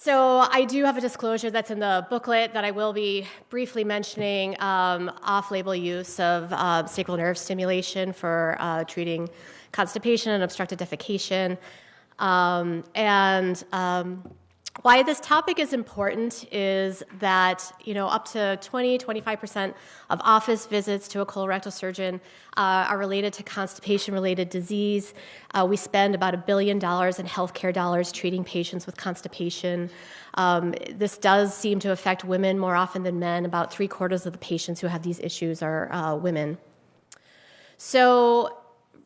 So I do have a disclosure that's in the booklet that I will be briefly mentioning, off-label use of sacral nerve stimulation for treating constipation and obstructed defecation. Why this topic is important is that, up to 20-25% of office visits to a colorectal surgeon are related to constipation-related disease. We spend about $1 billion in healthcare dollars treating patients with constipation. This does seem to affect women more often than men. About 3/4 of the patients who have these issues are women. So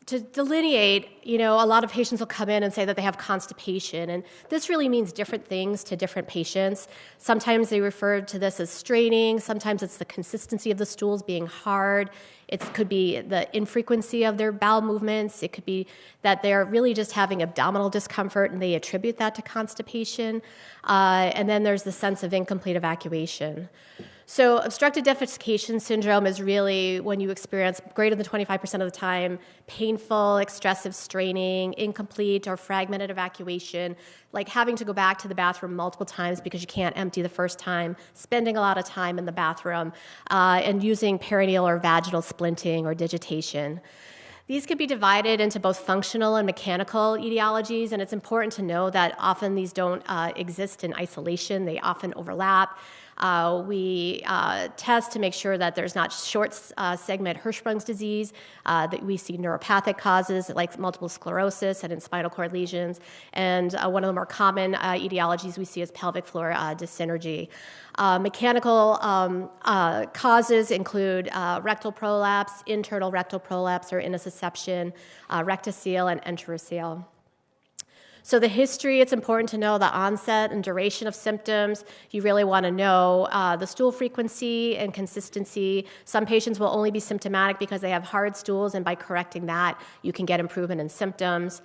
to delineate, a lot of patients will come in and say that they have constipation, and this really means different things to different patients. Sometimes they refer to this as straining. Sometimes it's the consistency of the stools being hard. It could be the infrequency of their bowel movements. It could be that they're really just having abdominal discomfort and they attribute that to constipation. And then there's the sense of incomplete evacuation. So obstructed defecation syndrome is really when you experience greater than 25% of the time painful, excessive straining, incomplete or fragmented evacuation, like having to go back to the bathroom multiple times because you can't empty the first time, spending a lot of time in the bathroom, and using perineal or vaginal splinting or digitation. These can be divided into both functional and mechanical etiologies, and it's important to know that often these don't exist in isolation. They often overlap. We test to make sure that there's not short segment Hirschsprung's disease, that we see neuropathic causes like multiple sclerosis and in spinal cord lesions. And one of the more common etiologies we see is pelvic floor dyssynergy. Mechanical causes include rectal prolapse, internal rectal prolapse or intussusception, rectocele, and enterocele. So the history, it's important to know the onset and duration of symptoms. You really want to know the stool frequency and consistency. Some patients will only be symptomatic because they have hard stools, and by correcting that, you can get improvement in symptoms.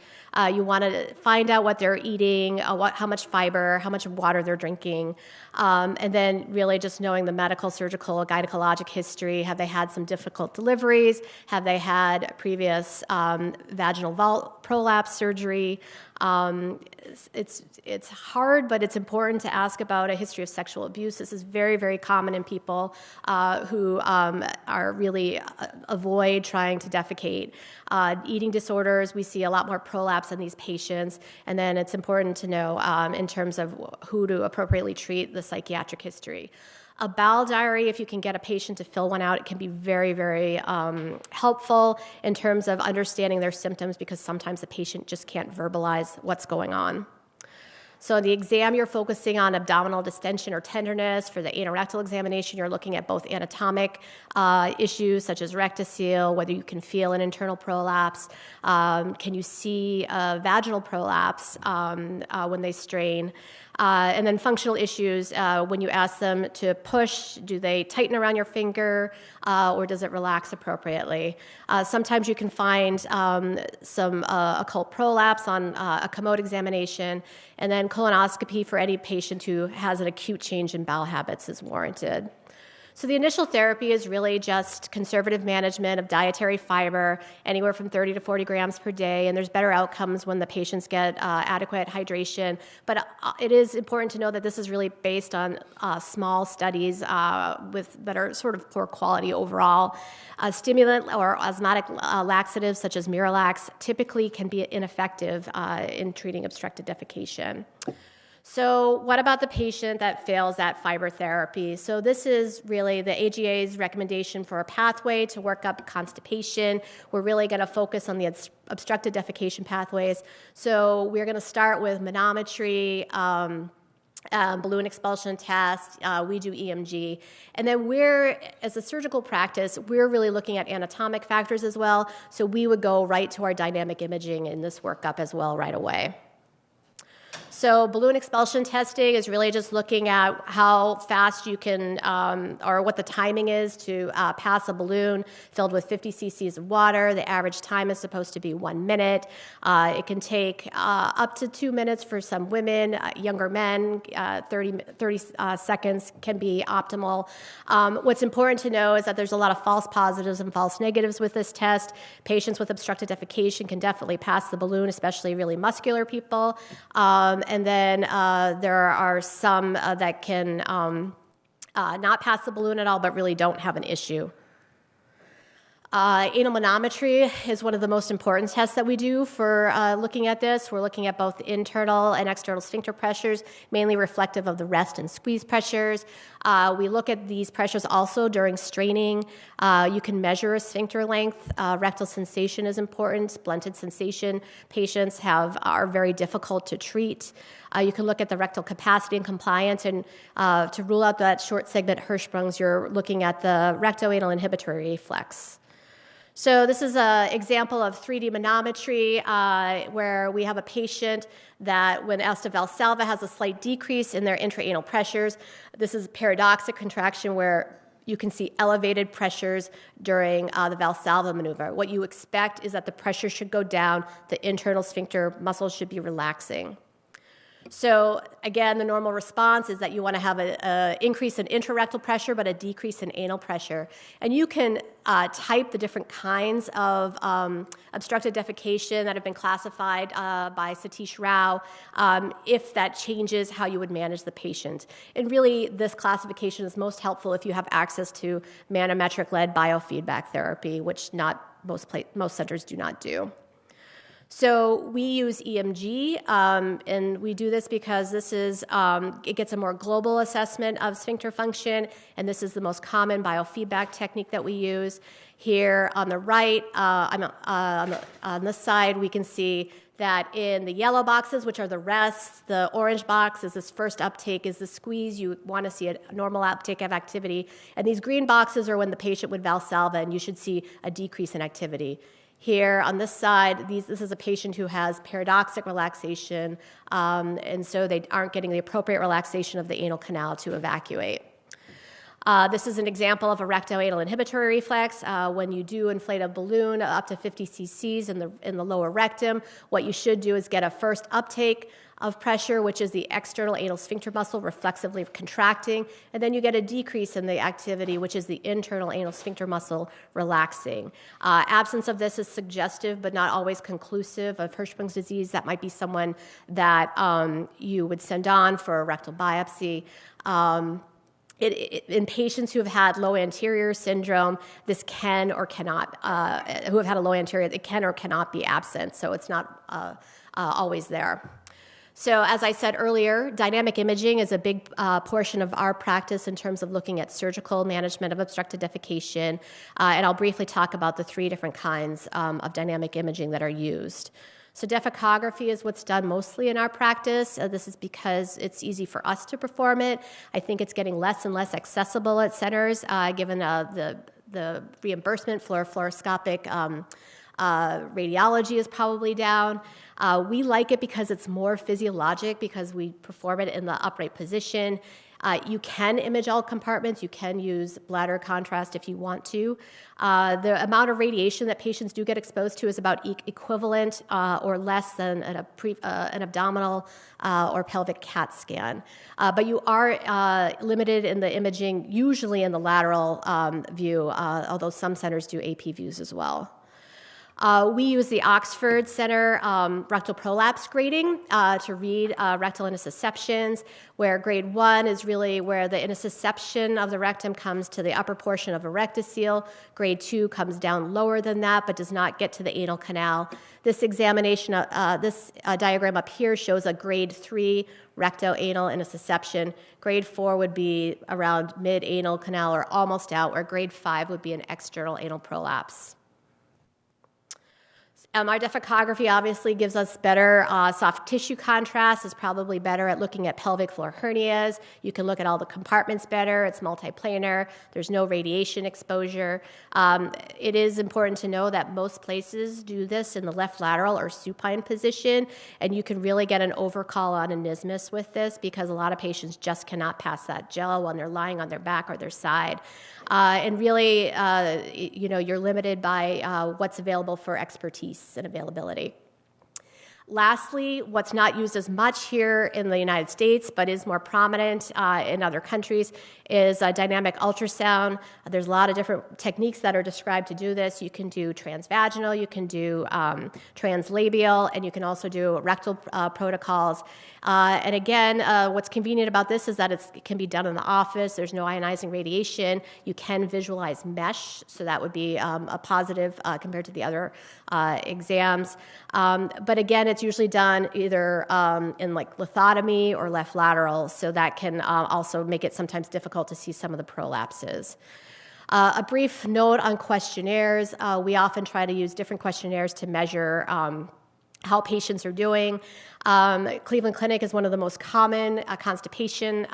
You want to find out what they're eating, how much fiber, how much water they're drinking, and then really just knowing the medical, surgical, gynecologic history. Have they had some difficult deliveries? Have they had previous vaginal prolapse surgery? It's hard, but it's important to ask about a history of sexual abuse. This is very, very common in people who are really avoid trying to defecate. Eating disorders, we see a lot more prolapse in these patients, and then it's important to know in terms of who to appropriately treat the psychiatric history. A bowel diary, if you can get a patient to fill one out, it can be very, very helpful in terms of understanding their symptoms because sometimes the patient just can't verbalize what's going on. So in the exam, you're focusing on abdominal distension or tenderness. For the anorectal examination, you're looking at both anatomic issues such as rectocele, whether you can feel an internal prolapse, can you see a vaginal prolapse when they strain, and then functional issues, when you ask them to push, do they tighten around your finger or does it relax appropriately? Sometimes you can find some occult prolapse on a commode examination, and then colonoscopy for any patient who has an acute change in bowel habits is warranted. So the initial therapy is really just conservative management of dietary fiber, anywhere from 30 to 40 grams per day, and there's better outcomes when the patients get adequate hydration. But it is important to know that this is really based on small studies that are sort of poor quality overall. Stimulant or osmotic laxatives such as Miralax typically can be ineffective in treating obstructed defecation. So what about the patient that fails that fiber therapy? So this is really the AGA's recommendation for a pathway to work up constipation. We're really going to focus on the obstructed defecation pathways. So we're going to start with manometry, balloon expulsion test, we do EMG. And then as a surgical practice, we're really looking at anatomic factors as well. So we would go right to our dynamic imaging in this workup as well right away. So balloon expulsion testing is really just looking at how fast you can, or what the timing is to pass a balloon filled with 50 cc's of water. The average time is supposed to be 1 minute. It can take up to 2 minutes for some women. Younger men, 30 seconds can be optimal. What's important to know is that there's a lot of false positives and false negatives with this test. Patients with obstructed defecation can definitely pass the balloon, especially really muscular people. And then there are some that can not pass the balloon at all, but really don't have an issue. Anal manometry is one of the most important tests that we do for looking at this. We're looking at both internal and external sphincter pressures, mainly reflective of the rest and squeeze pressures. We look at these pressures also during straining. You can measure a sphincter length. Rectal sensation is important. Blunted sensation patients are very difficult to treat. You can look at the rectal capacity and compliance, and to rule out that short segment Hirschsprungs, you're looking at the rectoanal inhibitory reflex. So this is an example of 3D manometry where we have a patient that when asked to Valsalva has a slight decrease in their intraanal pressures. This is paradoxic contraction where you can see elevated pressures during the Valsalva maneuver. What you expect is that the pressure should go down, the internal sphincter muscles should be relaxing. So again, the normal response is that you want to have an increase in intrarectal pressure, but a decrease in anal pressure. And you can type the different kinds of obstructed defecation that have been classified by Satish Rao if that changes how you would manage the patient. And really, this classification is most helpful if you have access to manometric-led biofeedback therapy, which most centers do not do. So we use EMG, and we do this because this is it gets a more global assessment of sphincter function, and this is the most common biofeedback technique that we use. Here on the right, on this side, we can see that in the yellow boxes, which are the rest, the orange box is this first uptake, is the squeeze. You want to see a normal uptake of activity. And these green boxes are when the patient would Valsalva, and you should see a decrease in activity. Here on this side, this is a patient who has paradoxic relaxation, and so they aren't getting the appropriate relaxation of the anal canal to evacuate. This is an example of a rectoanal inhibitory reflex. When you do inflate a balloon up to 50 cc's in the lower rectum, what you should do is get a first uptake of pressure, which is the external anal sphincter muscle reflexively contracting, and then you get a decrease in the activity, which is the internal anal sphincter muscle relaxing. Absence of this is suggestive but not always conclusive of Hirschsprung's disease. That might be someone that you would send on for a rectal biopsy. In patients who have had low anterior syndrome, this can or cannot, who have had a low anterior, it can or cannot be absent, so it's not always there. So as I said earlier, dynamic imaging is a big portion of our practice in terms of looking at surgical management of obstructed defecation, and I'll briefly talk about the 3 different kinds of dynamic imaging that are used. So defecography is what's done mostly in our practice. This is because it's easy for us to perform it. I think it's getting less and less accessible at centers, given the reimbursement for fluoroscopic radiology is probably down. We like it because it's more physiologic, because we perform it in the upright position. You can image all compartments. You can use bladder contrast if you want to. The amount of radiation that patients do get exposed to is about equivalent or less than an abdominal or pelvic CAT scan. But you are limited in the imaging, usually in the lateral view, although some centers do AP views as well. We use the Oxford Center rectal prolapse grading to read rectal intussusceptions, where grade 1 is really where the intussusception of the rectum comes to the upper portion of a rectocele. Grade 2 comes down lower than that, but does not get to the anal canal. This examination, this diagram up here shows a grade 3 rectoanal intussusception. Grade 4 would be around mid-anal canal or almost out, where grade 5 would be an external anal prolapse. Our defecography obviously gives us better soft tissue contrast, is probably better at looking at pelvic floor hernias. You can look at all the compartments better. It's multiplanar. There's no radiation exposure. It is important to know that most places do this in the left lateral or supine position, and you can really get an overcall on anismus with this because a lot of patients just cannot pass that gel when they're lying on their back or their side. And really, you're limited by what's available for expertise and availability. Lastly, what's not used as much here in the United States, but is more prominent in other countries, is dynamic ultrasound. There's a lot of different techniques that are described to do this. You can do transvaginal, you can do translabial, and you can also do rectal protocols. And again, what's convenient about this is that it can be done in the office. There's no ionizing radiation. You can visualize mesh, so that would be a positive compared to the other exams. But again, it's usually done either in like lithotomy or left lateral, so that can also make it sometimes difficult to see some of the prolapses. A brief note on questionnaires. We often try to use different questionnaires to measure how patients are doing. Cleveland Clinic is one of the most common constipation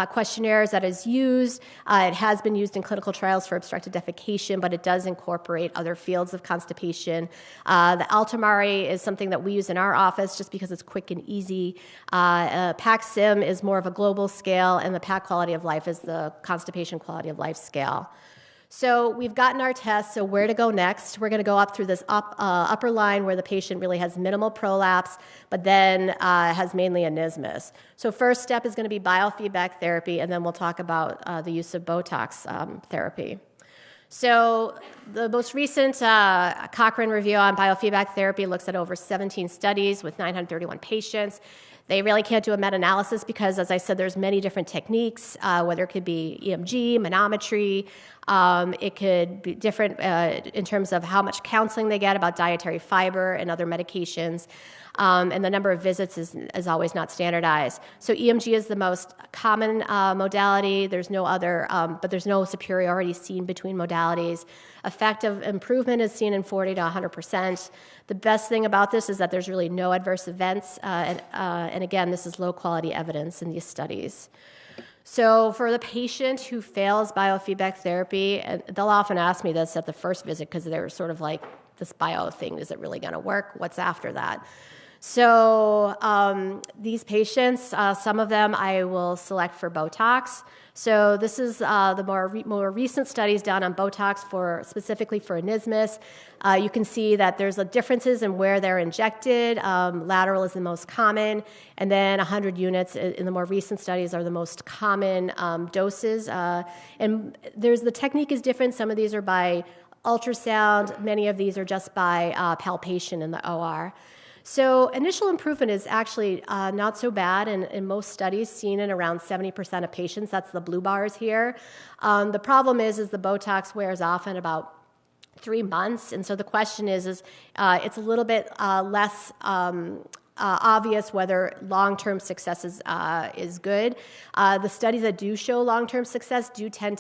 questionnaires that is used. It has been used in clinical trials for obstructed defecation, but it does incorporate other fields of constipation. The Altamari is something that we use in our office just because it's quick and easy. PAC-SIM is more of a global scale, and the PAC quality of life is the constipation quality of life scale. So we've gotten our test, so where to go next? We're going to go up through this upper line where the patient really has minimal prolapse, but then has mainly anismus. So first step is going to be biofeedback therapy, and then we'll talk about the use of Botox therapy. So the most recent Cochrane review on biofeedback therapy looks at over 17 studies with 931 patients. They really can't do a meta-analysis because, as I said, there's many different techniques, whether it could be EMG, manometry. It could be different in terms of how much counseling they get about dietary fiber and other medications. And the number of visits is always not standardized. So EMG is the most common modality. There's no other, but there's no superiority seen between modalities. Effective improvement is seen in 40 to 100%. The best thing about this is that there's really no adverse events, and again, this is low-quality evidence in these studies. So for the patient who fails biofeedback therapy, and they'll often ask me this at the first visit because they're sort of like, this bio thing, is it really going to work? What's after that? So these patients, some of them I will select for Botox. So this is the more recent studies done on Botox specifically for anismus. You can see that there's differences in where they're injected. Lateral is the most common, and then 100 units in the more recent studies are the most common doses. And the technique is different. Some of these are by ultrasound. Many of these are just by palpation in the OR. So initial improvement is actually not so bad in most studies, seen in around 70% of patients. That's the blue bars here. The problem is the Botox wears off in about 3 months, and so the question is it's a little bit less obvious whether long-term success is good. The studies that do show long-term success do tend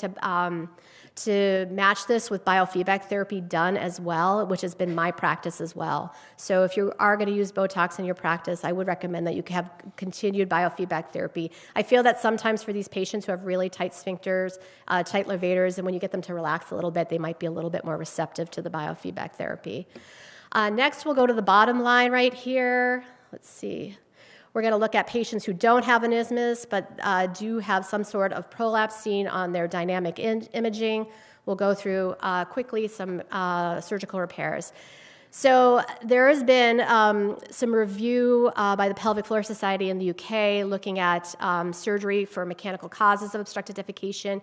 to match this with biofeedback therapy done as well, which has been my practice as well. So if you are going to use Botox in your practice, I would recommend that you have continued biofeedback therapy. I feel that sometimes for these patients who have really tight sphincters, tight levators, and when you get them to relax a little bit, they might be a little bit more receptive to the biofeedback therapy. Next, we'll go to the bottom line right here. Let's see. We're going to look at patients who don't have anismus but do have some sort of prolapse seen on their dynamic imaging. We'll go through quickly some surgical repairs. So there has been some review by the Pelvic Floor Society in the UK looking at surgery for mechanical causes of obstructed defecation.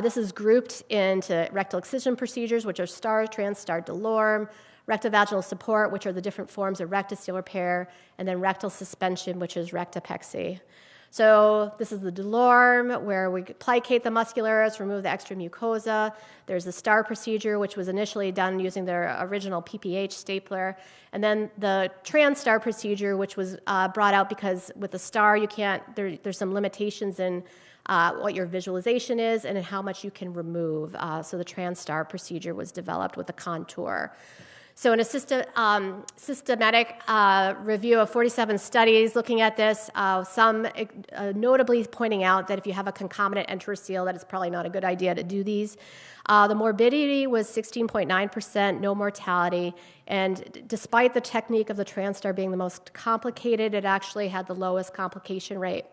This is grouped into rectal excision procedures, which are STAR, TransSTAR, DeLorme, rectal vaginal support, which are the different forms of rectosteel repair, and then rectal suspension, which is rectopexy. So this is the DeLorme, where we plicate the muscularis, remove the extra mucosa. There's the STAR procedure, which was initially done using their original PPH stapler. And then the TransSTAR procedure, which was brought out because with the STAR, you can't, there's some limitations in what your visualization is and in how much you can remove. So the TransSTAR procedure was developed with a contour. So in a systematic review of 47 studies looking at this, some notably pointing out that if you have a concomitant enteroceal, that it's probably not a good idea to do these. The morbidity was 16.9%, no mortality, and despite the technique of the TransSTAR being the most complicated, it actually had the lowest complication rate.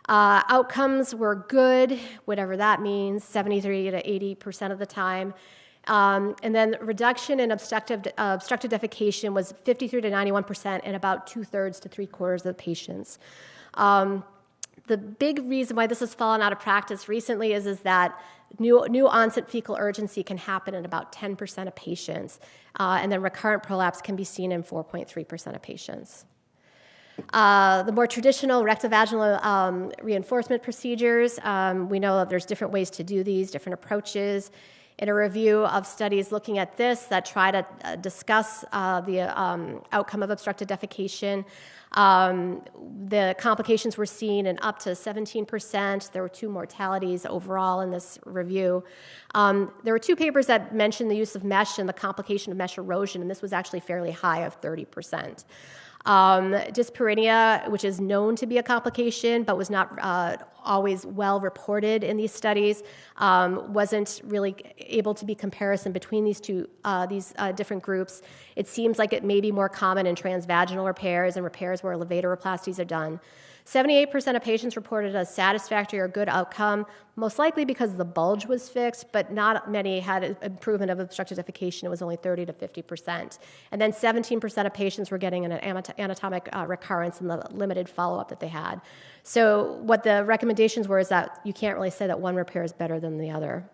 Outcomes were good, whatever that means, 73 to 80% of the time. And then reduction in obstructive defecation was 53 to 91% in about 2/3 to 3/4 of the patients. The big reason why this has fallen out of practice recently is that new onset fecal urgency can happen in about 10% of patients, and then recurrent prolapse can be seen in 4.3% of patients. The more traditional rectovaginal reinforcement procedures, we know that there's different ways to do these, different approaches. In a review of studies looking at this that try to discuss the outcome of obstructed defecation, the complications were seen in up to 17%. There were 2 mortalities overall in this review. There were 2 papers that mentioned the use of mesh and the complication of mesh erosion, and this was actually fairly high of 30%. Dyspareunia, which is known to be a complication but was not always well reported in these studies, wasn't really able to be comparison between these different groups. It seems like it may be more common in transvaginal repairs and repairs where levadoroplasties are done. 78% of patients reported a satisfactory or good outcome, most likely because the bulge was fixed, but not many had improvement of obstructive defecation. It was only 30 to 50%. And then 17% of patients were getting an anatomic recurrence in the limited follow-up that they had. So what the recommendations were is that you can't really say that one repair is better than the other.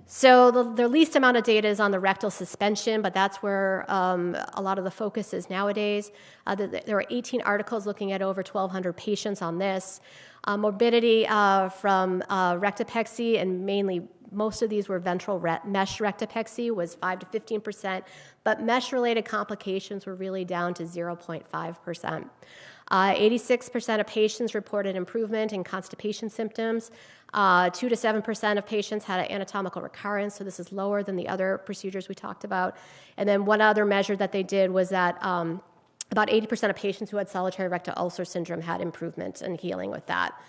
So the least amount of data is on the rectal suspension, but that's where a lot of the focus is nowadays. There were 18 articles looking at over 1,200 patients on this. Morbidity from rectopexy, and mainly most of these were ventral mesh rectopexy, was 5 to 15%, but mesh-related complications were really down to 0.5%. 86% of patients reported improvement in constipation symptoms. 2 to 7% of patients had an anatomical recurrence, so this is lower than the other procedures we talked about. And then one other measure that they did was that about 80% of patients who had solitary rectal ulcer syndrome had improvement and healing with that.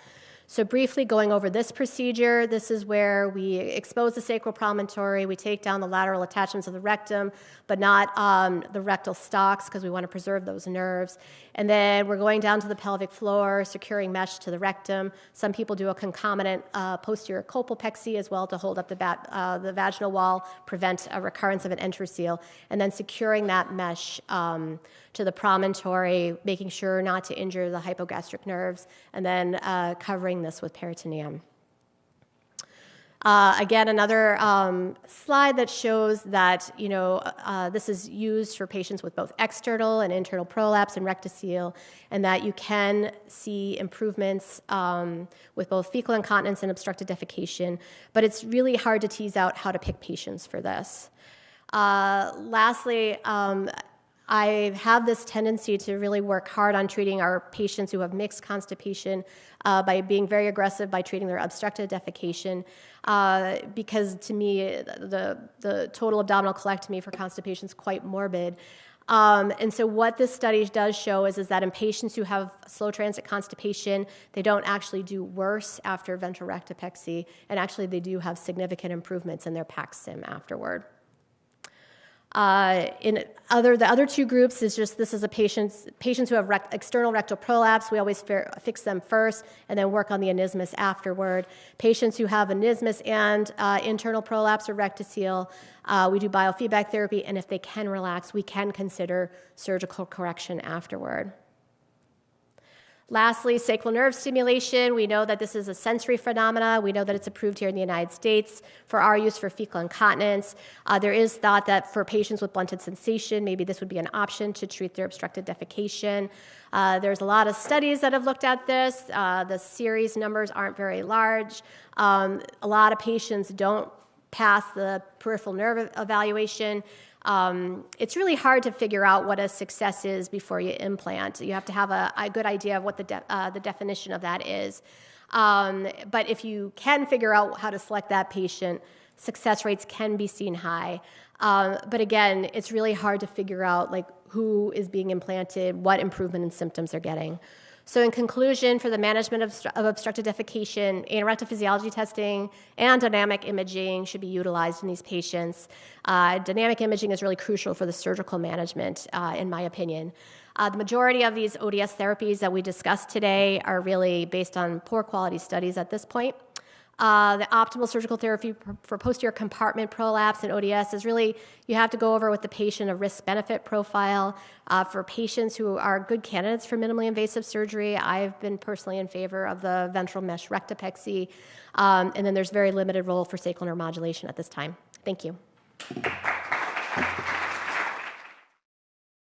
So briefly going over this procedure, this is where we expose the sacral promontory, we take down the lateral attachments of the rectum, but not the rectal stalks because we want to preserve those nerves. And then we're going down to the pelvic floor, securing mesh to the rectum. Some people do a concomitant posterior colpopexy as well to hold up the vaginal wall, prevent a recurrence of an enteroceal, and then securing that mesh to the promontory, making sure not to injure the hypogastric nerves, and then covering this with peritoneum. Again, another slide that shows that this is used for patients with both external and internal prolapse and rectocele, and that you can see improvements with both fecal incontinence and obstructed defecation, but it's really hard to tease out how to pick patients for this. Lastly, I have this tendency to really work hard on treating our patients who have mixed constipation by being very aggressive by treating their obstructive defecation because to me the total abdominal colectomy for constipation is quite morbid. And so what this study does show is that in patients who have slow transit constipation, they don't actually do worse after ventral rectopexy, and actually they do have significant improvements in their PAC-SIM afterward. The other 2 groups is just this is a patients who have external rectal prolapse. We always fix them first and then work on the anismus afterward. Patients who have anismus and internal prolapse or rectocele, we do biofeedback therapy, and if they can relax, we can consider surgical correction afterward. Lastly, sacral nerve stimulation. We know that this is a sensory phenomena. We know that it's approved here in the United States for our use for fecal incontinence. There is thought that for patients with blunted sensation, maybe this would be an option to treat their obstructed defecation. There's a lot of studies that have looked at this. The series numbers aren't very large. A lot of patients don't pass the peripheral nerve evaluation. It's really hard to figure out what a success is before you implant. You have to have a good idea of what the definition of that is. But if you can figure out how to select that patient, success rates can be seen high. But again, it's really hard to figure out who is being implanted, what improvement in symptoms they're getting. So in conclusion, for the management of obstructed defecation, anorectal physiology testing and dynamic imaging should be utilized in these patients. Dynamic imaging is really crucial for the surgical management, in my opinion. The majority of these ODS therapies that we discussed today are really based on poor quality studies at this point. The optimal surgical therapy for posterior compartment prolapse and ODS is really, you have to go over with the patient a risk-benefit profile. For patients who are good candidates for minimally invasive surgery, I've been personally in favor of the ventral mesh rectopexy. And then there's very limited role for sacral neuromodulation at this time. Thank you.